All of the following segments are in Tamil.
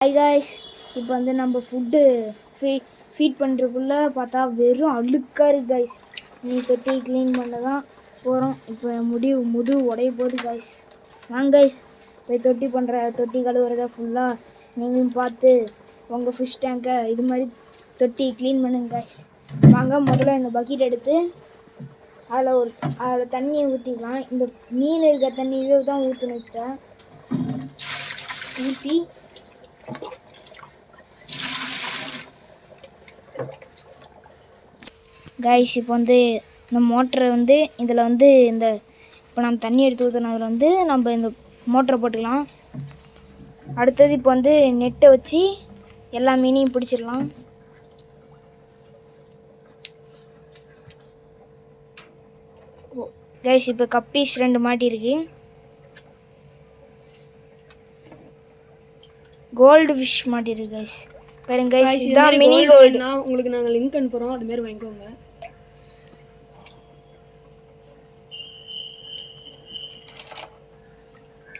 ஹாய் காய்ஸ், இப்போ வந்து நம்ம ஃபுட்டு ஃபீட் பண்ணுறதுக்குள்ளே பார்த்தா வெறும் அழுக்காக இருக்குது காய்ஸ். நீ தொட்டி க்ளீன் பண்ண தான் போகிறோம். இப்போ முது உடைய போகுது காய்ஸ். வாங்க காய்ஸ், போய் தொட்டி கழுவுறத ஃபுல்லாக நீங்களும் பார்த்து உங்கள் ஃபிஷ் டேங்கை இது மாதிரி தொட்டி க்ளீன் பண்ணுங்க காய்ஸ். வாங்க, முதல்ல இந்த பக்கெட் எடுத்து அதில் தண்ணியை ஊற்றிக்கலாம். இந்த மீன் இருக்க தண்ணியே தான் ஊற்றணும். ஊற்றி கைஸ், இப்போ வந்து இந்த மோட்டரை வந்து இதில் வந்து இப்போ நம்ம தண்ணி எடுத்து ஊற்றினதில் வந்து நம்ம இந்த மோட்டரை போட்டுக்கலாம். அடுத்தது இப்போ வந்து நெட்டை வச்சு எல்லா மீனையும் பிடிச்சிடலாம். கைஸ், இப்போ கப்பீஸ் 2 மாட்டிருக்கு. கோல்டு ஃபிஷ் மாட்டிருக்கு கைஸ். பாருங்க கைஸ், இதான் மினி கோல்டு. உங்களுக்கு நாங்கள் லிங்க் அனுப்புகிறோம், அது மாதிரி வாங்கிக்கோங்க.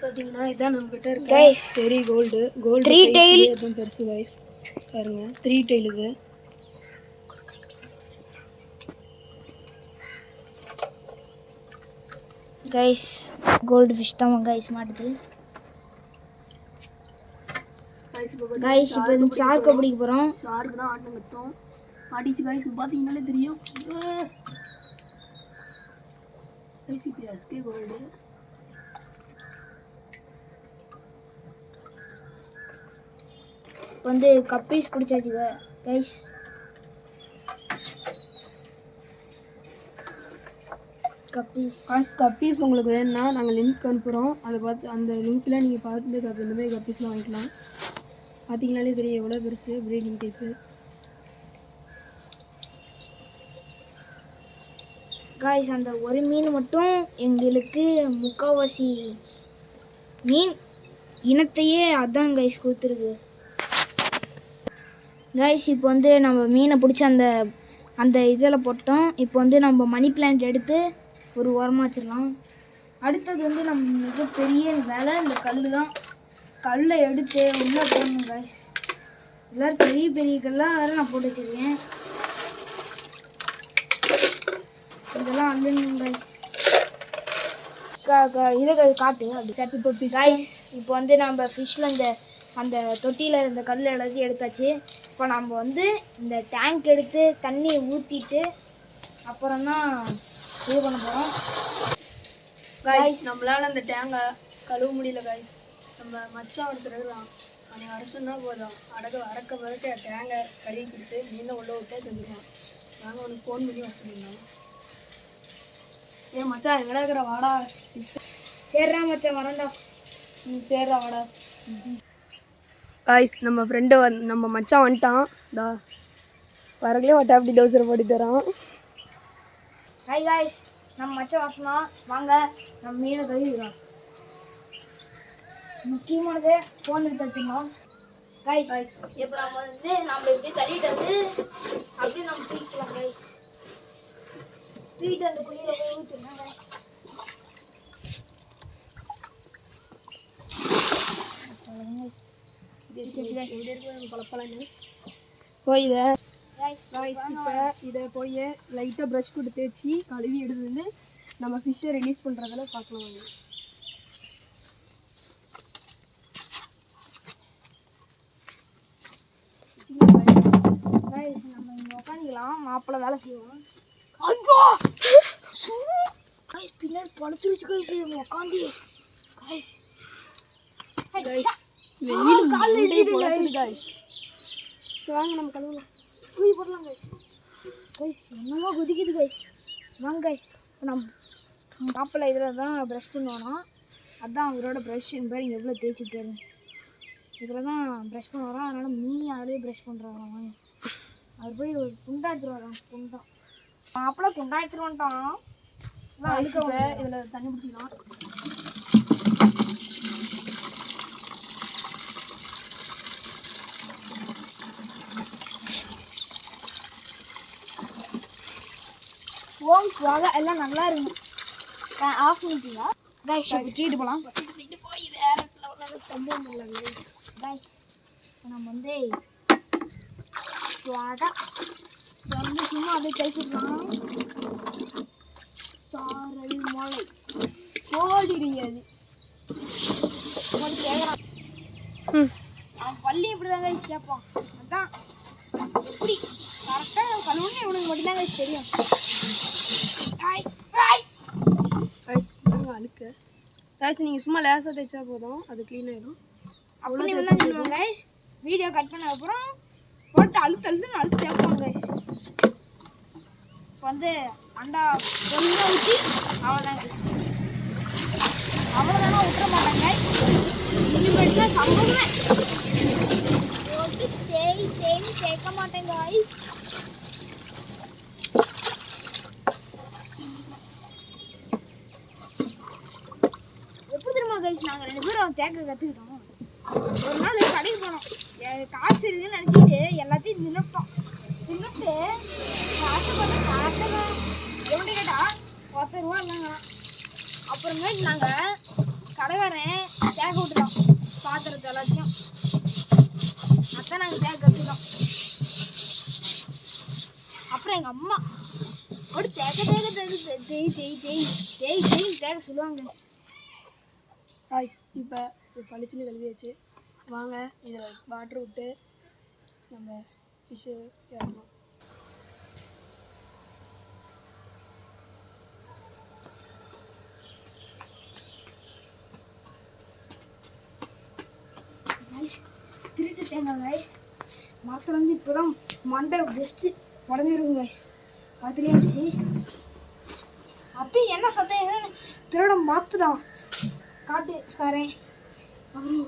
பார்த்தீங்கன்னா இதான் நம்மக்கிட்ட இருக்கு கைஸ். பெரிய கோல்டு 3 டெயில் அதுவும் பெருசு கைஸ். பாருங்க 3 டெயில் இது. கைஸ், கோல்டு ஃபிஷ் தான் கைஸ் மாட்டுது. கைஸ், இப்போ இந்த ஷார்க்கை பிடிக்க போகிறோம். ஷார்க்கு தான் ஆட்டம் கட்டும் அடிச்சு கைஸ். பார்த்தீங்கன்னாலே தெரியும் கோல்டு. இப்போ வந்து கப்பீஸ் பிடிச்சாச்சு கைஸ். கப்பீஸ் உங்களுக்கு வேணும்னா நாங்கள் லிங்க் அனுப்புகிறோம். அதை பார்த்து அந்த லிங்க்கில் நீங்கள் பார்த்து இந்த மாதிரி கப்பீஸ்லாம் வாங்கிக்கலாம். பார்த்தீங்கனாலே தெரியும் எவ்வளோ பெருசு ப்ரீடிங் டைப்பு. காய்ஸ், அந்த ஒரு மீன் மட்டும் எங்களுக்கு முக்கால்வாசி மீன் இனத்தையே அதான் கைஸ் கொடுத்துருக்கு. கைஸ், இப்போ வந்து நம்ம மீனை பிடிச்சி அந்த இதில் போட்டோம். இப்போ வந்து நம்ம மணி பிளான்ட் எடுத்து ஒரு உரமாக வச்சிடலாம். அடுத்தது வந்து நம்ம மிகப்பெரிய வேலை இந்த கல் தான். கல்லை எடுத்து உள்ளே போடணும் கைஸ். எல்லோரும் பெரிய பெரிய கல்லாக வேறு நான் போட்டு வச்சுருக்கேன். இதெல்லாம் அள்ளணும் கைஸ். இதை காட்டு அப்படி சட்டு தொட்டி கைஸ். இப்போ வந்து நம்ம ஃபிஷ்ஷில் அந்த தொட்டியில் இருந்த கல் எல்லாத்தையும் எடுத்தாச்சு. இப்போ நம்ம வந்து இந்த டேங்க் எடுத்து தண்ணியை ஊற்றிட்டு அப்புறம் தான் இது பண்ண போகிறோம் கைஸ். நம்மளால் அந்த டேங்கை கழுவ முடியல கைஸ். நம்ம மச்சான் ஒருத்தர் அவனை வர சொன்னால் போதும், அறக்க டேங்கை கழுவி கொடுத்து மீனை உள்ள விட்டே தந்துடுவான். நாங்கள் அவனுக்கு ஃபோன் பண்ணி வர சொல்லியிருந்தோம். ஏன் மச்சான் எங்கடா இருக்கிற வாடா. சரிடா மச்சான், வரண்டா. சரிடா வாடா. காய்ஸ், நம்ம ஃப்ரெண்டு நம்ம மச்சான் வந்துட்டான். வரங்களே வட்டா அப்படி டோசரை போட்டுட்டு வரான். ஹாய் காய்ஸ், நம்ம மச்சான் வாசனா வாங்க நம்ம மீனை கழுவிடுறோம். முக்கியமானது ஃபோன் எடுத்து வச்சுருந்தோம் கைஸ். இப்போ நம்ம இப்படி தள்ளிட்டு வந்து அப்படியே நம்ம தூக்கிக்கலாம் கைஸ். தூக்கிட்டு அந்த குழியில் போய் ஊற்றிடலாம் கைஸ். இதை போய் லைட்டாக ப்ரஷ் போட்டு தேய்ச்சி கழுவி எடுத்து நம்ம ஃபிஷ்ஷை ரிலீஸ் பண்ணுறதால பார்க்கலாம். நம்ம இங்கே உட்காந்துக்கலாம், மாப்பிள்ளை வேலை செய்வோம். பின்னாடி படுத்துருச்சு கைஸ் உட்காந்து. கைஸ் வெயில் காலையில் கைஸ். ஸோ வாங்க நம்ம கழுவலாம். தூக்கி போடலாம் கைஸ். கைஸ் என்னவோ குதிக்குது கைஸ். வாங்க கைஸ், நம்ம மாப்பிள்ளை இதில் தான் ப்ரஷ் பண்ணுவானா. அதுதான் அவரோட ப்ரஷ். பாருங்க எவ்வளோ தேய்ச்சிட்டாரு. இதில் தான் ப்ரஷ் பண்ணுவாராம். அதனால் மீனி ஆளே ப்ரஷ் பண்ணுறாராம். வாங்க, அது போய் ஒரு குண்டா எடுத்துட்டு வரான். குண்டா மாப்பிள்ளை குண்டா எடுத்துட்டு வந்துட்டான். இதில் தண்ணி பிடிச்சிக்கலாம். வாங்க, எல்லாம் நல்லா இருக்கும். ஆஃப் பண்ணிட்டீங்களா? கைஸ், தூக்கிட்டு போகலாம். போய் வேற சம்பவம் இல்லை கைஸ். கைஸ் நம்ம வந்து வந்து சும்மா அதை கழிச்சுக்கலாம். சாரல் மலை ஓடிடுது கேட்குறான். அவன் பள்ளி இப்படிதாங்க கேட்பான். அதான் எப்படி கரெக்டாக கழுவுன்னு இவனுக்கு மட்டும்தாங்க தெரியும். அழுக்கு கைஸ் நீங்கள் சும்மா லேசாக தைச்சா போதும், அது க்ளீன் ஆகிடும். அப்படின்னு தான் சொல்லுவாங்க கைஸ். வீடியோ கட் பண்ண அப்புறம் போட்டு அழுத்து தேய்ப்பாங்க கைஸ். இப்போ வந்து அண்டா ஒன்றா ஊற்றி அவ்வளோதாங்க அவ்வளோதானா விட்டுற மாட்டாங்க. இனிமேட்டு தான் சம்பவமே போட்டு தேய்ன்னு சேர்க்க மாட்டேங்க கைஸ். எப்படி தெரியுமா கைஸ், நாங்கள் 2 பேரும் தேக்க கற்றுக்கிட்டோம். ஒரு நாள் கடைக்கு போனோம், காசு இருக்குன்னு நினச்சிக்கிட்டு எல்லாத்தையும் தின்னுட்டோம். தின்னுட்டு காசை எப்படி கேட்டால் 10 ரூபா இருந்தாங்க. அப்புறமேட்டு நாங்கள் கடைக்காரன் தேக்க விட்டுட்டோம் பாத்திரத்தை எல்லாத்தையும். அதான் நாங்கள் தேக்க கற்றுக்கிட்டோம். அப்புறம் எங்கள் அம்மா ஒரு தேக்க சொல்லுவாங்க. இப்போ பளிச்சுன்னு கழுவியாச்சு. வாங்க இதில் வாட்டர் விட்டு நம்ம ஃபிஷ்ஷு ஏறணும். திருட்டு தேங்காய் கைஸ். மரத்தில் வந்து இப்போ தான் மண்டை ஜஸ்ட்டு உடஞ்சிருக்கும் கைஸ். அதுலேயே இருந்துச்சு. அப்பயும் என்ன சத்தம் என்னன்னு திருட மாற்றுடான் காட்டுக்காரன். அப்புறம்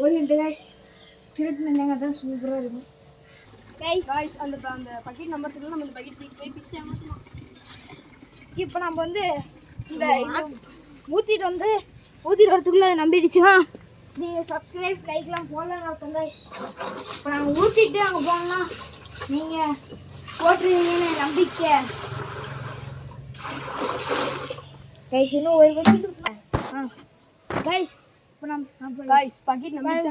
ஓடிட்டு கைஸ். திருட்டு தேங்காய் தான் சூப்பராக இருக்கும் கைஸ். அந்த பக்கெட் நம்பர் தெரியல, நம்ம இந்த பக்கெட் தூக்கி போய் ஃபிஷ் டேங்க் மாற்றலாம். இப்போ நம்ம வந்து இந்த ஊற்றிட்டு வரத்துக்குள்ளே நம்பிடுச்சுன்னா நீங்கள் சப்ஸ்கிரைப் லைக்லாம் போடலாம் அர்த்தம் கைஸ். இப்போ நாங்கள் ஊற்றிட்டு அங்கே போனோம்னா நீங்கள் போட்டுருவீங்கன்னு நம்பிக்கை கைஸ். இன்னும் ஒரு பக்கெட் கைஸ். இப்போ நம்ம கைஸ் பக்கெட் நம்பிடுச்சு.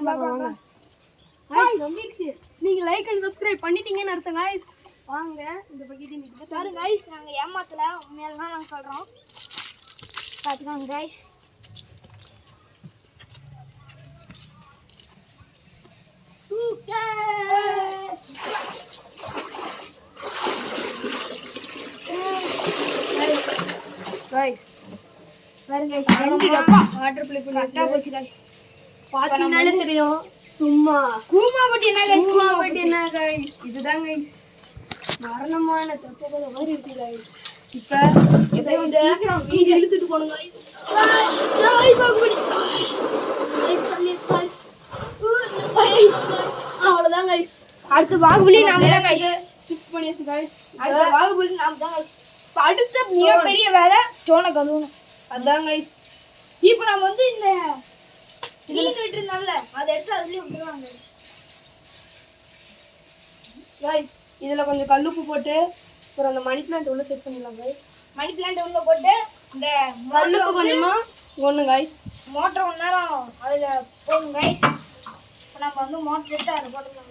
நம்பிடுச்சு. நீங்கள் லைக் அண்ட் சப்ஸ்கிரைப் பண்ணிட்டீங்கன்னு அர்த்தம் கைஸ். வாங்க இந்த பக்கெட் நீங்கள் பாருங்க கைஸ். நாங்கள் ஏமாத்தலை, உண்மையாக தான் நாங்கள் சொல்கிறோம். பார்த்துக்கோங்க கைஸ். கைஸ் பாருங்க வாட்டர் ப்ளே கரெக்டாக போச்சு கைஸ். பார்த்தீங்கன்னாலே தெரியும். சும்மா கூமாப்பட்டி என்ன கைஸ்? கூமாப்பட்டி என்ன கைஸ்? இதுதான் கைஸ் மரணமான தப்போட மாதிரி இருக்கு கைஸ். இப்போ இதை சீக்கிரம் இழுத்துட்டு போகணும் கைஸ். அவ்வளோதான் கைஸ். அடுத்த பாகுபலி நாம தான் கைஸ். ஷிஃப்ட் பண்ணியாச்சு கைஸ். அடுத்த பாகுபலி நாம தான் கைஸ். அடுத்த மிகப்பெரிய வேலை ஸ்டோனை கழுவணும். அதான் கைஸ். இப்போ நம்ம வந்து இந்த மீன் விட்டுருந்தாங்கல்ல அதை எடுத்து அதுலேயே விட்டுருவாங்க கைஸ். இதில் கொஞ்சம் கல்லுப்பு போட்டு அப்புறம் அந்த மணி பிளான்ட் உள்ள செட் பண்ணிடலாம் கைஸ். மணி பிளான்ட் உள்ள போட்டு இந்த கல்லுப்பு கொஞ்சமாக ஒன்று கைஸ். மோட்டர் 1 நேரம் அதில் போடணும் கைஸ். இப்போ நம்ம வந்து மோட்டர் எடுத்து அதில் போட்டுக்கலாம்.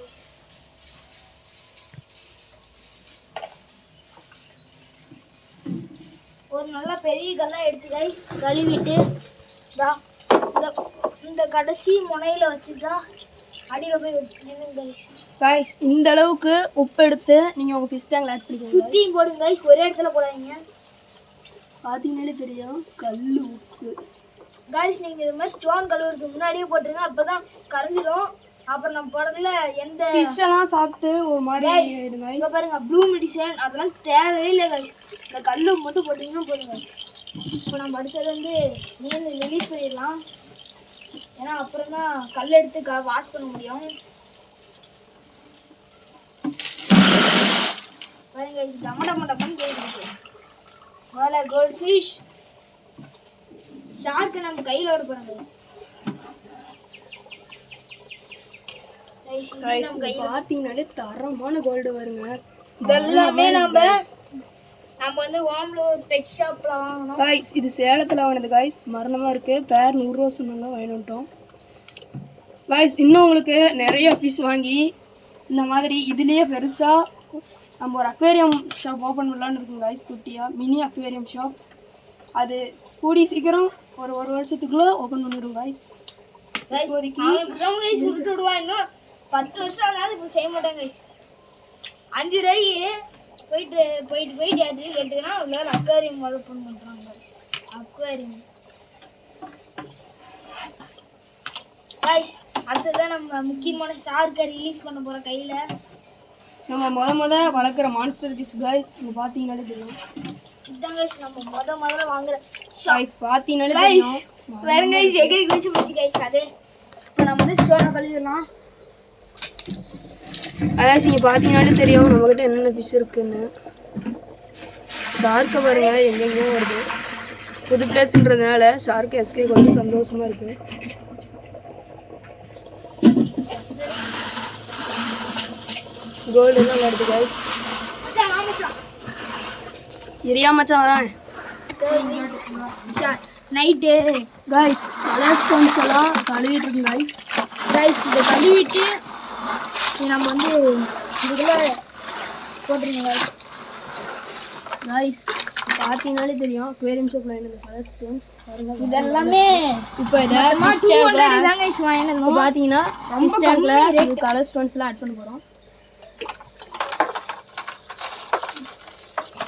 ஒரு நல்ல பெரிய கல்லாக எடுத்து கைஸ் கழுவிட்டு இந்த கடைசி முனையில் வச்சுட்டா அடியில் போய் நின்று கைஸ். கைஸ் இந்த அளவுக்கு உப்பு எடுத்து நீங்கள் உங்கள் ஃபிஷ் டேங்கில் ஆட் பண்ணிக்கோங்க. சுற்றியும் போடுங்க கைஸ், ஒரே இடத்துல போடாதீங்க. பார்த்தீங்கன்னாலே தெரியும் கல் உப்பு. கைஸ் நீங்கள் இது மாதிரி ஸ்டோன் கழுவுறதுக்கு முன்னாடியே போட்டுருங்க, அப்போ தான் கரைஞ்சிடும். அப்புறம் நம்ம படத்துல எந்த ஃபிஷ்ஷெல்லாம் சாப்பிட்டு ஒரு மாதிரி ஆயிடும் கைஸ். இங்கே பாருங்க ப்ளூ மெடிசன் அதெல்லாம் தேவையே இல்லை கைஸ். இந்த கல்லு மட்டும் போட்டிங்கன்னா போதுங்க. இப்போ நம்ம அடுத்தது வந்து மீன் ரிலீஸ் பண்ணிடலாம். ஏன்னா அப்புறம் தான் கல் எடுத்து வாஷ் பண்ண முடியும். பாருங்க டமடமடமன்னு கேட்குது. மேலே கோல்ட் ஃபிஷ் ஷார்க்கு நம்ம கையில் ஓட போகிறாங்க. பார்த்தீங்கன்னாலே தரமான கோல்டு வருங்க. இதெல்லாமே நம்ம வந்து ஓம்லூர் பெட் ஷாப்பில் வாங்கணும் கைஸ். இது சேலத்தில் வாங்கினது கைஸ். மரணமாக இருக்குது. பேர் 100 ரூபா சொன்னாங்க, வாங்கிட்டோம். கைஸ் இன்னும் உங்களுக்கு நிறைய ஃபிஷ் வாங்கி இந்த மாதிரி இதுலேயே பெருசாக நம்ம ஒரு அக்வேரியம் ஷாப் ஓப்பன் பண்ணலான்னு இருக்கோம் கைஸ். குட்டியாக மினி அக்வேரியம் ஷாப். அது கூடி சீக்கிரம் ஒரு வருஷத்துக்குள்ளே ஓப்பன் பண்ணிடுவோம் கைஸ். இப்போதைக்கு விடுவான் இன்னும் 10 வருஷம் ஆனாலும் இப்போ செய்ய மாட்டேன் கைஸ். 5 ரூபாய்க்கு போயிட்டு யார்கிட்ட கேட்டுக்கலாம் உள்ள அக்வேரியம் ஓப்பன் பண்ணுறாங்க கைஸ். Aquarium guys. அடுத்ததான் நம்ம முக்கியமான ஷார்க்கை ரிலீஸ் பண்ண போகிறோம் கையில். நம்ம வளர்க்குற மான்ஸ்டர் ஃபிஷ் கைஸ். இங்கே பார்த்தீங்கன்னாலே தெரியும். இதுதான் கைஸ் நம்ம முதல்ல வாங்குற கைஸ். பார்த்தீங்கன்னாலே தெரியும். வேற கைஸ் எகரி குளிச்சு போச்சு கைஸ். அது இப்போ நம்ம வந்து சோனை கழுவிடலாம். அதாச்சும் இங்கே பார்த்தீங்கன்னாலே தெரியும் நம்மக்கிட்ட என்னென்ன ஃபிஷ் இருக்குன்னு. ஷார்க்கை பாருங்க எங்கெங்கேயோ வருது. புது பிளேஸ்ன்றதுனால ஷார்க்கு எஸ்கே வந்து சந்தோஷமாக இருக்குது. கோல்டுலாம் வருது கைஸ். இரியா மச்சான் வரேன். நைட்டு கைஸ் கலர் ஸ்டோன்ஸ் எல்லாம் கழுவிட்டு இருக்கு கைஸ். கைஸ் இதை கழுவிட்டு நம்ம வந்து இதுக்குள்ள போட்டுருங்க கைஸ். கைஸ் பார்த்தீங்கன்னாலே தெரியும் அக்வேரியம் ஷாப்பில் என்ன கலர் ஸ்டோன்ஸ் இதெல்லாமே இப்போ இதை பார்த்தீங்கன்னா இன்ஸ்டாகில் கலர் ஸ்டோன்ஸ்லாம் ஆட் பண்ண போகிறோம்.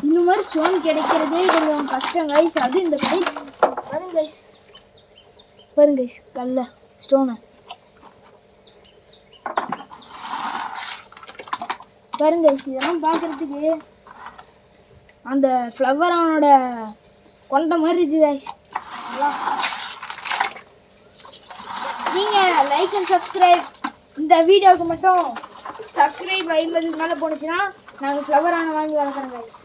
இந்த மாதிரி ஸ்டோன் கிடைக்கிறதே கொஞ்சம் கஷ்டம் கைஸ். அது இந்த கடை பாருங்க கைஸ் கல்ல ஸ்டோனு பாருங்க கைஸ். இதெல்லாம் பார்க்குறதுக்கு அந்த ஃப்ளவர் அவனோட கொண்ட மாதிரி இருக்குது கைஸ். நீங்கள் லைக் அண்ட் சப்ஸ்கிரைப் இந்த வீடியோவுக்கு மட்டும் சப்ஸ்கிரைப் 50 மேலே போணுச்சுன்னா நாங்கள் ஃப்ளவர் ஆன வாங்கி வளர்க்குறோம் கைஸ்.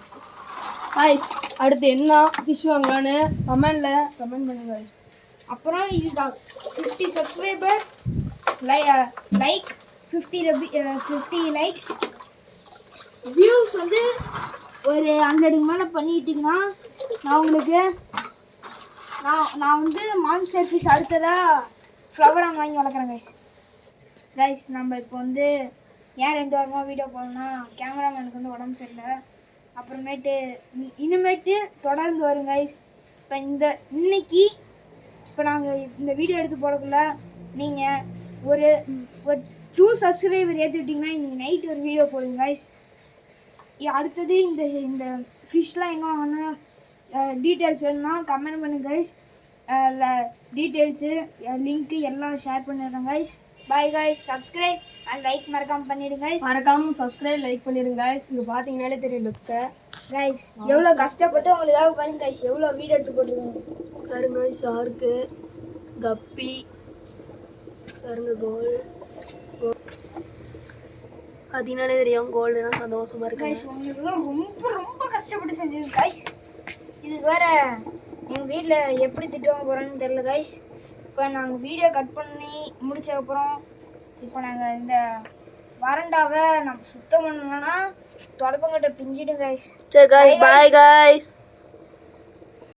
கைஸ் அடுத்து என்ன ஃபிஷ் வாங்கலான்னு கமெண்ட் பண்ணுங்க கைஸ். அப்புறம் இதுதான் 50 சப்ஸ்கிரைபர் லைக் 50 லைக்ஸ் வியூஸ் வந்து ஒரு 100 மேலே பண்ணிக்கிட்டிங்கன்னா நான் உங்களுக்கு நான் வந்து மான்ஸ்டர் ஃபிஷ் அடுத்ததாக ஃப்ளவரான் வாங்கி வளர்க்குறேன் கைஸ். கைஸ் நம்ம இப்போ வந்து ஏன் 2 வாரமாக வீடியோ போடணும்னா கேமராமேனுக்கு வந்து உடம்பு சரியில்லை. அப்புறமேட்டு இனிமேட்டு தொடர்ந்து வரும் கைஸ். இப்போ இன்னைக்கு இப்போ நாங்கள் இந்த வீடியோ எடுத்து போடக்குள்ள நீங்கள் ஒரு 2 சப்ஸ்கிரைபர் ஏற்றி விட்டிங்கன்னா இன்றைக்கி நைட் ஒரு வீடியோ போடுங்க கைஸ். அடுத்தது இந்த ஃபிஷ்லாம் எங்கே வாங்கணும் டீட்டெயில்ஸ் வேணும்னா கமெண்ட் பண்ணுங்க கைஸ். டீட்டெயில்ஸு லிங்க்கு எல்லாம் ஷேர் பண்ணிடுறேன் guys. Bye guys. Subscribe and like மறக்காமல் பண்ணிடுங்க கைஸ். மறக்காமல் சப்ஸ்கிரைப் லைக் பண்ணிடுங்க கைஸ். இங்கே பார்த்தீங்கன்னாலே தெரியும் லுக்கை கைஸ். எவ்வளோ கஷ்டப்பட்டு உங்களுக்காக பாருங்க கைஸ் எவ்வளோ வீடியோ எடுத்து போட்டுருக்கோங்க பாருங்க. ஷார்க்கு கப்பி பாருங்க. கோல்டு பார்த்தீங்கன்னாலே தெரியும் கோல்டுலாம் சந்தோஷமாக இருக்கு கைஸ். உங்களுக்குலாம் ரொம்ப கஷ்டப்பட்டு செஞ்சுருங்க கைஸ். இதுக்கு வேற எங்கள் வீட்டில் எப்படி திட்டுவாங்க போகிறோன்னு தெரில கைஸ். இப்போ நாங்கள் வீடியோ கட் பண்ணி முடிச்சதுக்கப்புறம் இப்போ நாங்கள் இந்த வறண்டாவை நம்ம சுத்தம் பண்ணோம்னா தொடப்பங்கிட்ட பிஞ்சிடும் கைஸ். சரி கைஸ். Bye guys.